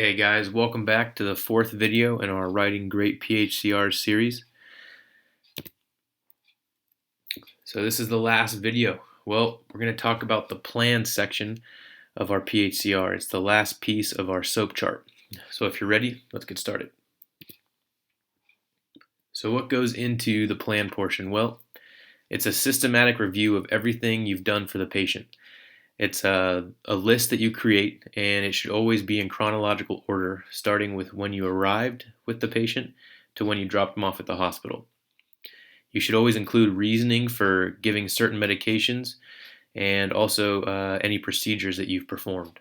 Hey guys, welcome back to the fourth video in our Writing Great PHCR series. So this is the last video. Well, we're going to talk about the plan section of our PHCR. It's the last piece of our SOAP chart. So if you're ready, let's get started. So what goes into the plan portion? Well, it's a systematic review of everything you've done for the patient. It's a list that you create, and it should always be in chronological order, starting with when you arrived with the patient to when you dropped them off at the hospital. You should always include reasoning for giving certain medications and also any procedures that you've performed.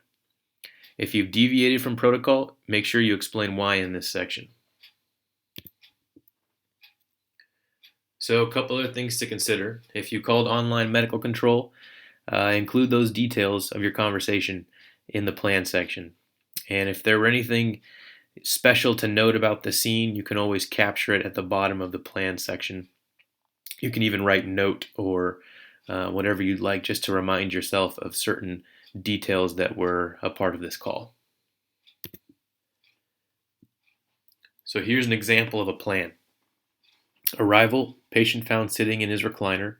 If you've deviated from protocol, make sure you explain why in this section. So a couple other things to consider. If you called online medical control, include those details of your conversation in the plan section. And if there were anything special to note about the scene, you can always capture it at the bottom of the plan section. You can even write note or whatever you'd like just to remind yourself of certain details that were a part of this call. So here's an example of a plan. Arrival, patient found sitting in his recliner.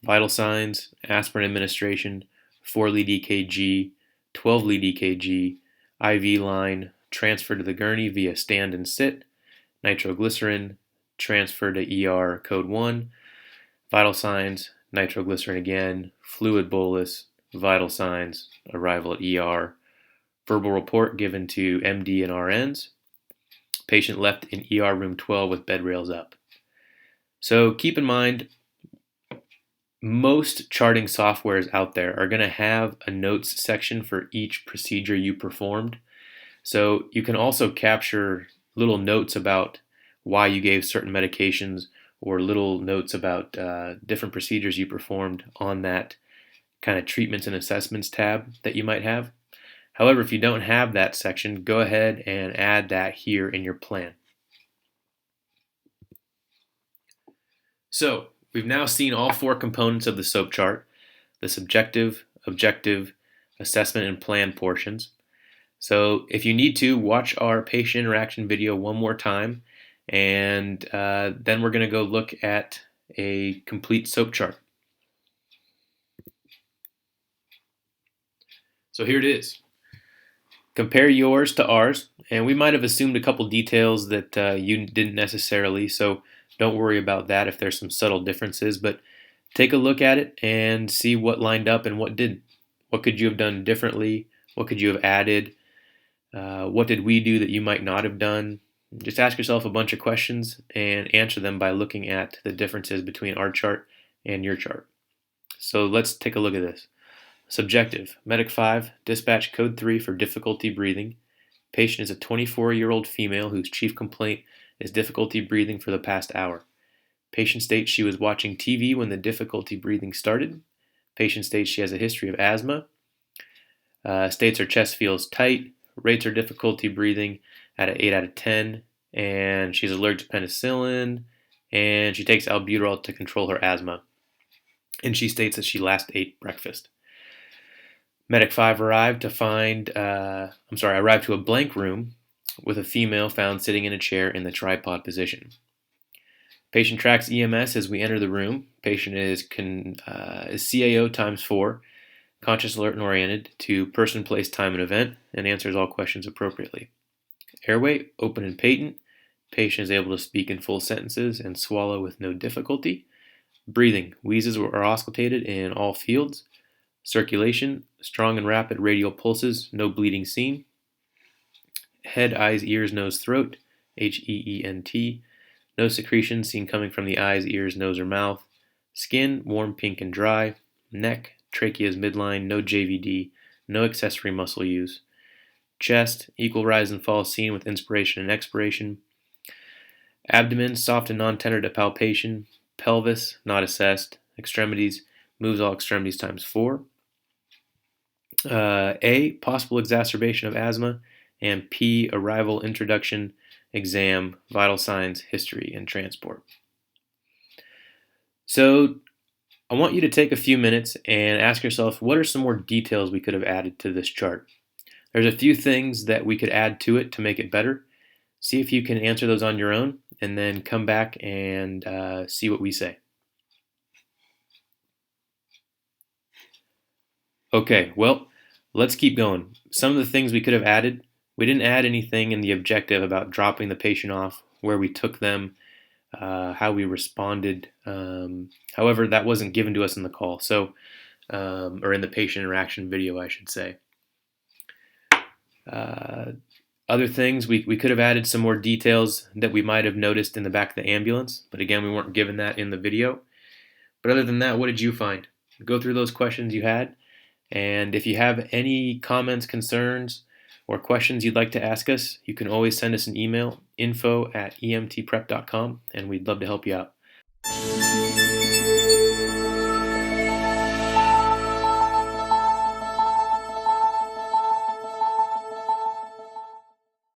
Vital signs, aspirin administration, 4 lead EKG, 12 lead EKG, IV line, transfer to the gurney via stand and sit, nitroglycerin, transfer to ER code 1, vital signs, nitroglycerin again, fluid bolus, vital signs, arrival at ER, verbal report given to MD and RNs, patient left in ER room 12 with bed rails up. So keep in mind, most charting softwares out there are going to have a notes section for each procedure you performed. So you can also capture little notes about why you gave certain medications or little notes about different procedures you performed on that kind of treatments and assessments tab that you might have. However, if you don't have that section, go ahead and add that here in your plan. So we've now seen all four components of the SOAP chart: the subjective, objective, assessment, and plan portions. So if you need to, watch our patient interaction video one more time, and then we're going to go look at a complete SOAP chart. So here it is. Compare yours to ours, and we might have assumed a couple details that you didn't necessarily, so don't worry about that if there's some subtle differences, but take a look at it and see what lined up and what didn't. What could you have done differently? What could you have added? What did we do that you might not have done? Just ask yourself a bunch of questions and answer them by looking at the differences between our chart and your chart. So let's take a look at this. Subjective, Medic 5, dispatch code 3 for difficulty breathing. Patient is a 24-year-old female whose chief complaint is difficulty breathing for the past hour. Patient states she was watching TV when the difficulty breathing started. Patient states she has a history of asthma. States her chest feels tight. Rates her difficulty breathing at an 8 out of 10. And she's allergic to penicillin. And she takes albuterol to control her asthma. And she states that she last ate breakfast. Medic 5 arrived to a blank room with a female found sitting in a chair in the tripod position. Patient tracks EMS as we enter the room. Patient is CAO times 4, conscious, alert, and oriented to person, place, time, and event, and answers all questions appropriately. Airway, open and patent. Patient is able to speak in full sentences and swallow with no difficulty. Breathing, wheezes are auscultated in all fields. Circulation, strong and rapid radial pulses, no bleeding seen. Head, eyes, ears, nose, throat, HEENT. No secretion seen coming from the eyes, ears, nose, or mouth. Skin, warm, pink, and dry. Neck, trachea's midline, no JVD, no accessory muscle use. Chest, equal rise and fall seen with inspiration and expiration. Abdomen, soft and non-tender to palpation. Pelvis, not assessed. Extremities, moves all extremities times 4. A, possible exacerbation of asthma. And P, arrival, introduction, exam, vital signs, history, and transport. So I want you to take a few minutes and ask yourself, what are some more details we could have added to this chart? There's a few things that we could add to it to make it better. See if you can answer those on your own, and then come back and see what we say. Okay, well, let's keep going. Some of the things we could have added, we didn't add anything in the objective about dropping the patient off, where we took them, how we responded. However, that wasn't given to us in the call, so or in the patient interaction video, I should say. Other things, we could have added some more details that we might have noticed in the back of the ambulance, but again, we weren't given that in the video. But other than that, what did you find? Go through those questions you had, and if you have any comments, concerns, or questions you'd like to ask us, you can always send us an email, info@emtprep.com, and we'd love to help you out.